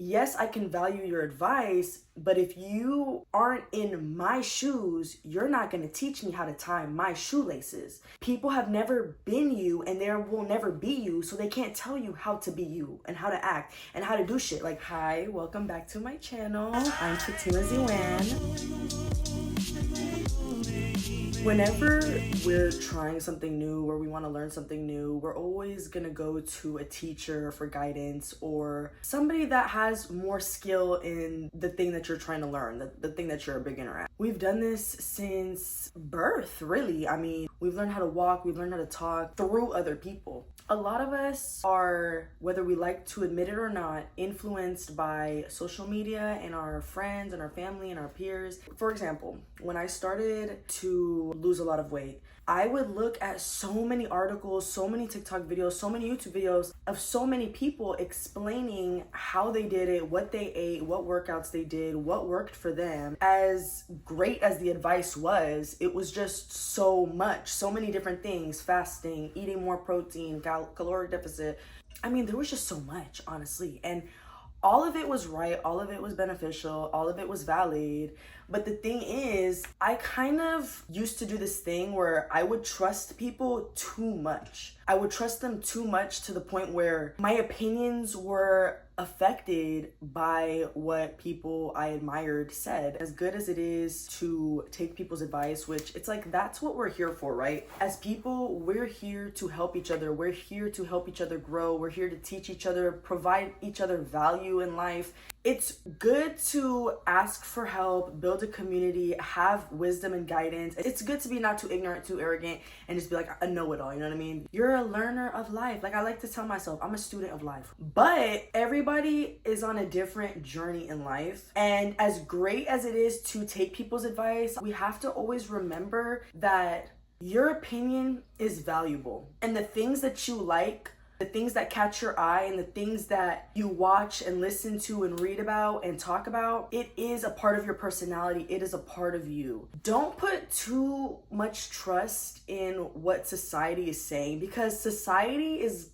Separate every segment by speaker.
Speaker 1: yes, I can value your advice, but if you aren't in my shoes, you're not going to teach me how to tie my shoelaces. People have never been you and there will never be you, so they can't tell you how to be you and how to act and how to do shit. Like, hi, welcome back to my channel. I'm Fatima Ziwan. Whenever we're trying something new or we want to learn something new, we're always going to go to a teacher for guidance or somebody that has more skill in the thing that you're trying to learn, the thing that you're a beginner at. We've done this since birth, really. I mean, we've learned how to walk, we've learned how to talk through other people. A lot of us are, whether we like to admit it or not, influenced by social media and our friends and our family and our peers. For example, when I started to lose a lot of weight, I would look at so many articles, so many TikTok videos, so many YouTube videos of so many people explaining how they did it, what they ate, what workouts they did, what worked for them. As great as the advice was, it was just so much, so many different things: fasting, eating more protein, caloric deficit. I mean, there was just so much, honestly. And all of it was right, all of it was beneficial, all of it was valid. But the thing is, I kind of used to do this thing where I would trust people too much. I would trust them too much to the point where my opinions were affected by what people I admired said. As good as it is to take people's advice, which it's like, that's what we're here for, right? As people, we're here to help each other. We're here to help each other grow. We're here to teach each other, provide each other value in life. It's good to ask for help, build a community, have wisdom and guidance. It's good to be not too ignorant, too arrogant, and just be like a know-it-all, you know what I mean? You're a learner of life. Like I like to tell myself, I'm a student of life. But everybody is on a different journey in life. And as great as it is to take people's advice, we have to always remember that your opinion is valuable. And the things that you like, the things that catch your eye, and the things that you watch and listen to and read about and talk about, it is a part of your personality. It is a part of you. Don't put too much trust in what society is saying, because society is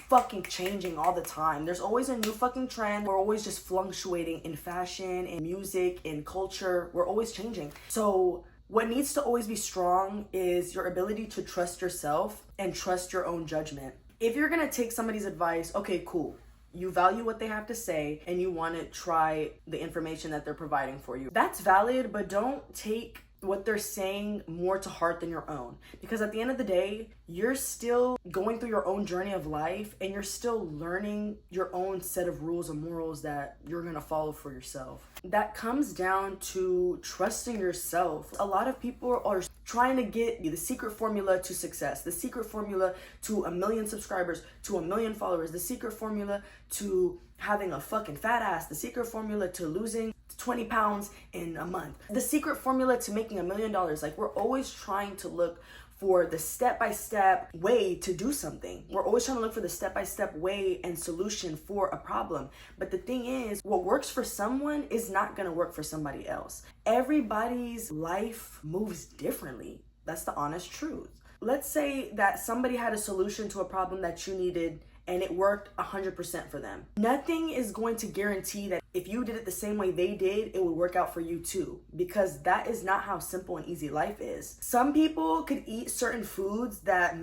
Speaker 1: fucking changing all the time. There's always a new fucking trend. We're always just fluctuating in fashion, in music, in culture. We're always changing. So what needs to always be strong is your ability to trust yourself and trust your own judgment. If you're gonna take somebody's advice, okay, cool. You value what they have to say and you want to try the information that they're providing for you. That's valid, but don't take what they're saying more to heart than your own. Because at the end of the day, you're still going through your own journey of life and you're still learning your own set of rules and morals that you're gonna follow for yourself. That comes down to trusting yourself. A lot of people are trying to get the secret formula to success, the secret formula to 1 million subscribers, to 1 million followers, the secret formula to having a fucking fat ass, the secret formula to losing 20 pounds in a month, the secret formula to making $1 million. Like, we're always trying to look for the step-by-step way to do something. We're always trying to look for the step-by-step way and solution for a problem. But the thing is, what works for someone is not gonna work for somebody else. Everybody's life moves differently. That's the honest truth. Let's say that somebody had a solution to a problem that you needed and it worked 100% for them. Nothing is going to guarantee that if you did it the same way they did, it would work out for you too, because that is not how simple and easy life is. Some people could eat certain foods that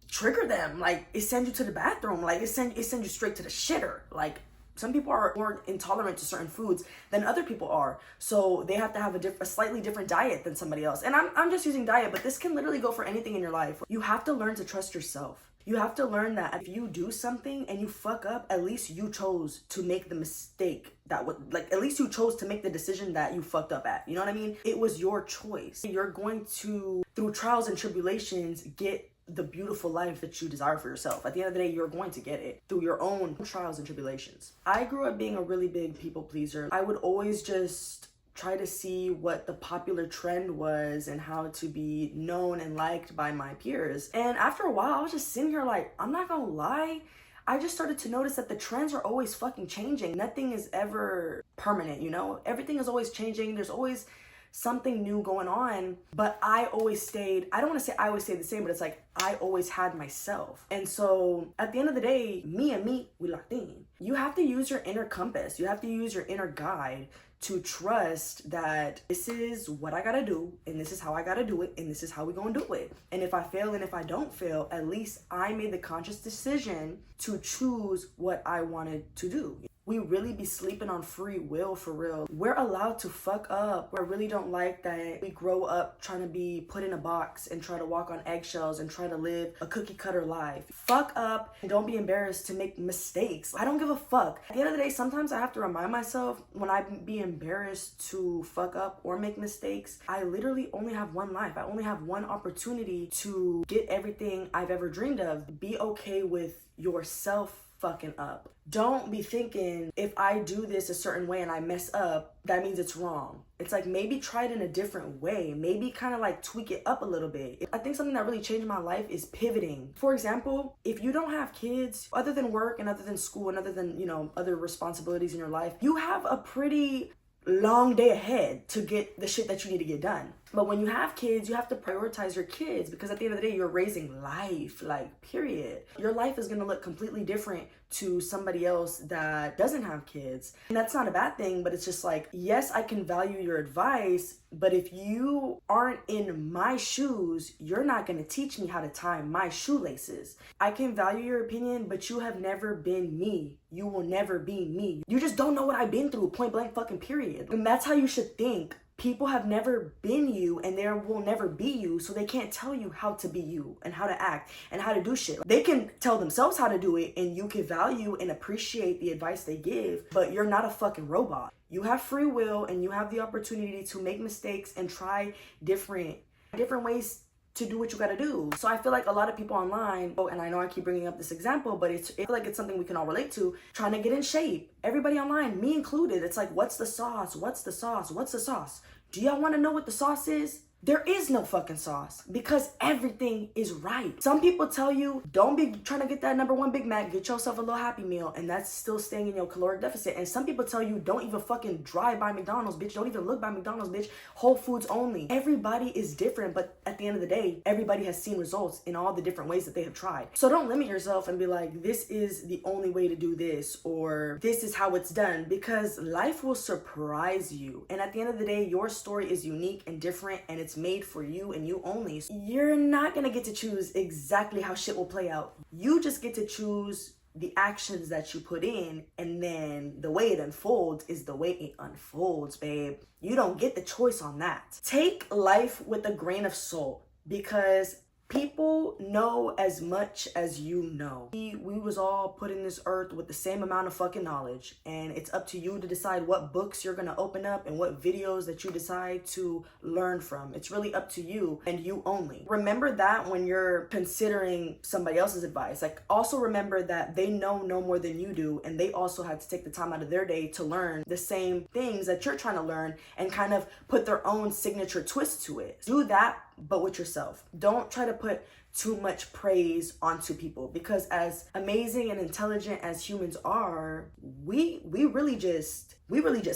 Speaker 1: trigger them, like it sends you to the bathroom, like it sends you straight to the shitter. Like, some people are more intolerant to certain foods than other people are, so they have to have a slightly different diet than somebody else. And I'm just using diet, but this can literally go for anything in your life. You have to learn to trust yourself. You have to learn that if you do something and you fuck up, at least you chose to make the mistake at least you chose to make the decision that you fucked up at. You know what I mean? It was your choice. You're going to, through trials and tribulations, get the beautiful life that you desire for yourself. At the end of the day, you're going to get it through your own trials and tribulations. I grew up being a really big people pleaser. I would always just try to see what the popular trend was and how to be known and liked by my peers. And after a while, I was just sitting here like, I'm not gonna lie, I just started to notice that the trends are always fucking changing. Nothing is ever permanent, you know? Everything is always changing. There's always something new going on. But I always stayed, I don't want to say I always stayed the same, but it's like I always had myself. And so at the end of the day, me and me, we locked in. You have to use your inner compass. You have to use your inner guide to trust that this is what I gotta do, and this is how I gotta do it, and this is how we gonna do it. And if I fail and if I don't fail, at least I made the conscious decision to choose what I wanted to do. We really be sleeping on free will, for real. We're allowed to fuck up. I really don't like that we grow up trying to be put in a box and try to walk on eggshells and try to live a cookie cutter life. Fuck up and don't be embarrassed to make mistakes. I don't give a fuck. At the end of the day, sometimes I have to remind myself when I be embarrassed to fuck up or make mistakes, I literally only have one life. I only have one opportunity to get everything I've ever dreamed of. Be okay with yourself fucking up. Don't be thinking if I do this a certain way and I mess up, that means it's wrong. It's like maybe try it in a different way. Maybe kind of like tweak it up a little bit. I think something that really changed my life is pivoting. For example, if you don't have kids, other than work and other than school and other than, other responsibilities in your life, you have a pretty long day ahead to get the shit that you need to get done. But when you have kids, you have to prioritize your kids, because at the end of the day, you're raising life, like, period. Your life is gonna look completely different to somebody else that doesn't have kids. And that's not a bad thing, but it's just like, yes, I can value your advice, but if you aren't in my shoes, you're not gonna teach me how to tie my shoelaces. I can value your opinion, but you have never been me. You will never be me. You just don't know what I've been through, point blank fucking period. And that's how you should think. People have never been you and there will never be you, so they can't tell you how to be you and how to act and how to do shit. They can tell themselves how to do it, and you can value and appreciate the advice they give, but you're not a fucking robot. You have free will and you have the opportunity to make mistakes and try different ways to do what you gotta do. So I feel like a lot of people online, and I know I keep bringing up this example, but it's like it's something we can all relate to, trying to get in shape. Everybody online, me included, it's like, what's the sauce? What's the sauce? What's the sauce? Do y'all wanna know what the sauce is? There is no fucking sauce, because everything is right. Some people tell you, don't be trying to get that #1 Big Mac, get yourself a little Happy Meal, and that's still staying in your caloric deficit. And some people tell you, don't even fucking drive by McDonald's, bitch. Don't even look by McDonald's, bitch. Whole Foods only. Everybody is different, but at the end of the day, everybody has seen results in all the different ways that they have tried. So don't limit yourself and be like, this is the only way to do this, or this is how it's done, because life will surprise you. And at the end of the day, your story is unique and different, and it's made for you and you only. So you're not gonna get to choose exactly how shit will play out. You just get to choose the actions that you put in, and then the way it unfolds is the way it unfolds, babe. You don't get the choice on that. Take life with a grain of salt, because people know as much as you know. We was all put in this earth with the same amount of fucking knowledge, and it's up to you to decide what books you're gonna open up and what videos that you decide to learn from. It's really up to you and you only. Remember that when you're considering somebody else's advice. Like, also remember that they know no more than you do, and they also had to take the time out of their day to learn the same things that you're trying to learn and kind of put their own signature twist to it. Do that, but with yourself. Don't try to put too much praise onto people, because as amazing and intelligent as humans are, we really just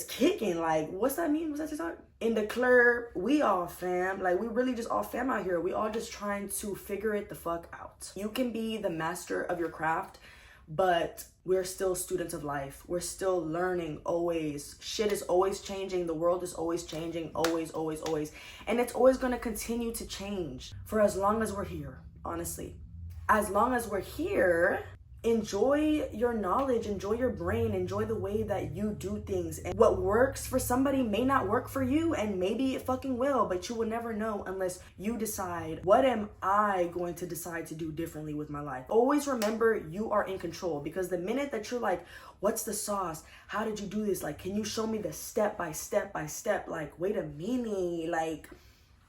Speaker 1: kicking. Like, what's that mean? What's that TikTok? In the club, we all fam. Like, we really just all fam out here. We all just trying to figure it the fuck out. You can be the master of your craft, but we're still students of life. We're still learning always. Shit is always changing. The world is always changing. Always, always, always. And it's always gonna continue to change for as long as we're here, honestly. As long as we're here, enjoy your knowledge, enjoy your brain, enjoy the way that you do things. And what works for somebody may not work for you, and maybe it fucking will, but you will never know unless you decide, what am I going to decide to do differently with my life? Always remember, you are in control, because the minute that you're like, what's the sauce? How did you do this? Like, can you show me the step by step by step? Like, wait a minute, like,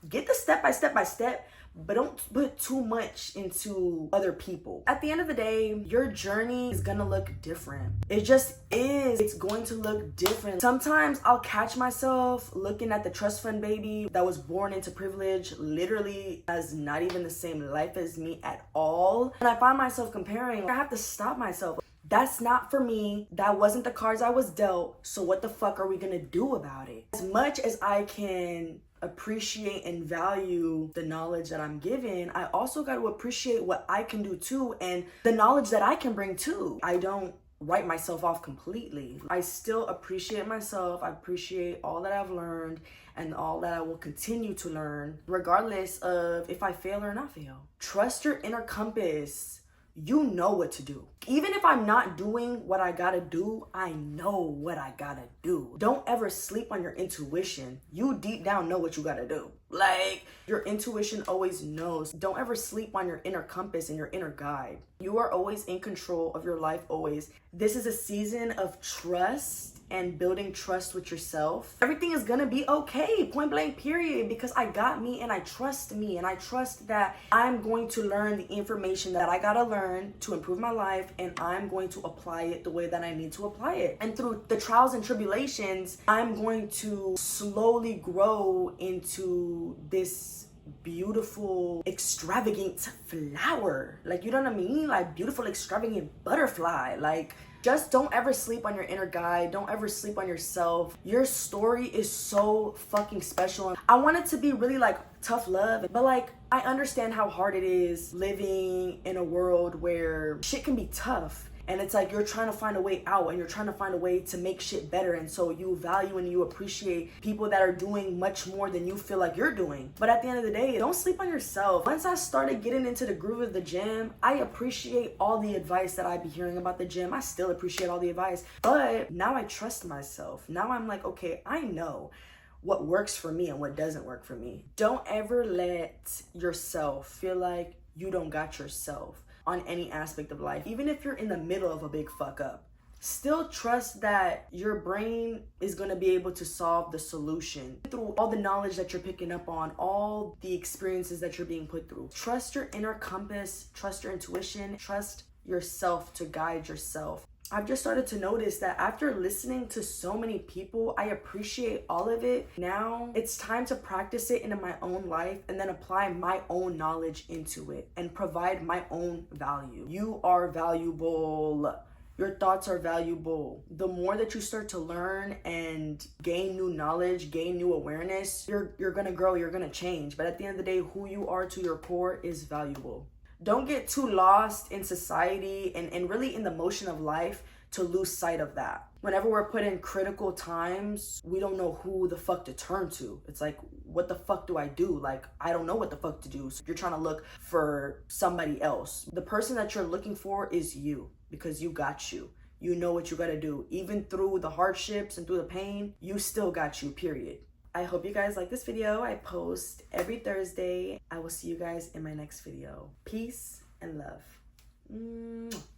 Speaker 1: get the step by step by step, but don't put too much into other people. At the end of the day, your journey is gonna look different. It just is. It's going to look different. Sometimes I'll catch myself looking at the trust fund baby that was born into privilege, literally has not even the same life as me at all. And I find myself comparing. I have to stop myself. That's not for me. That wasn't the cards I was dealt. So what the fuck are we gonna do about it? As much as I can appreciate and value the knowledge that I'm given, I also got to appreciate what I can do too and the knowledge that I can bring too. I don't write myself off completely. I still appreciate myself. I appreciate all that I've learned and all that I will continue to learn, regardless of if I fail or not fail. Trust your inner compass. You know what to do. Even if I'm not doing what I gotta do, I know what I gotta do. Don't ever sleep on your intuition. You deep down know what you gotta do. Like, your intuition always knows. Don't ever sleep on your inner compass and your inner guide. You are always in control of your life, always. This is a season of trust and building trust with yourself. Everything is gonna be okay, point blank period, because I got me and I trust me, and I trust that I'm going to learn the information that I gotta learn to improve my life, and I'm going to apply it the way that I need to apply it. And through the trials and tribulations, I'm going to slowly grow into this beautiful, extravagant flower. Like, you know what I mean? Like, beautiful, extravagant butterfly. Like, just don't ever sleep on your inner guide. Don't ever sleep on yourself. Your story is so fucking special. I want it to be really like tough love, but like, I understand how hard it is living in a world where shit can be tough. And it's like you're trying to find a way out and you're trying to find a way to make shit better. And so you value and you appreciate people that are doing much more than you feel like you're doing. But at the end of the day, don't sleep on yourself. Once I started getting into the groove of the gym, I appreciate all the advice that I be hearing about the gym. I still appreciate all the advice. But now I trust myself. Now I'm like, okay, I know what works for me and what doesn't work for me. Don't ever let yourself feel like you don't got yourself on any aspect of life. Even if you're in the middle of a big fuck up, still trust that your brain is gonna be able to solve the solution through all the knowledge that you're picking up on, all the experiences that you're being put through. Trust your inner compass, trust your intuition, trust yourself to guide yourself. I've just started to notice that after listening to so many people, I appreciate all of it. Now it's time to practice it into my own life and then apply my own knowledge into it and provide my own value. You are valuable. Your thoughts are valuable. The more that you start to learn and gain new knowledge, gain new awareness, you're gonna grow, you're gonna change. But at the end of the day, who you are to your core is valuable. Don't get too lost in society and really in the motion of life to lose sight of that. Whenever we're put in critical times, we don't know who the fuck to turn to. It's like, what the fuck do I do? Like, I don't know what the fuck to do. So you're trying to look for somebody else. The person that you're looking for is you, because you got you. You know what you gotta do. Even through the hardships and through the pain, you still got you, period. I hope you guys like this video. I post every Thursday. I will see you guys in my next video. Peace and love. Mwah.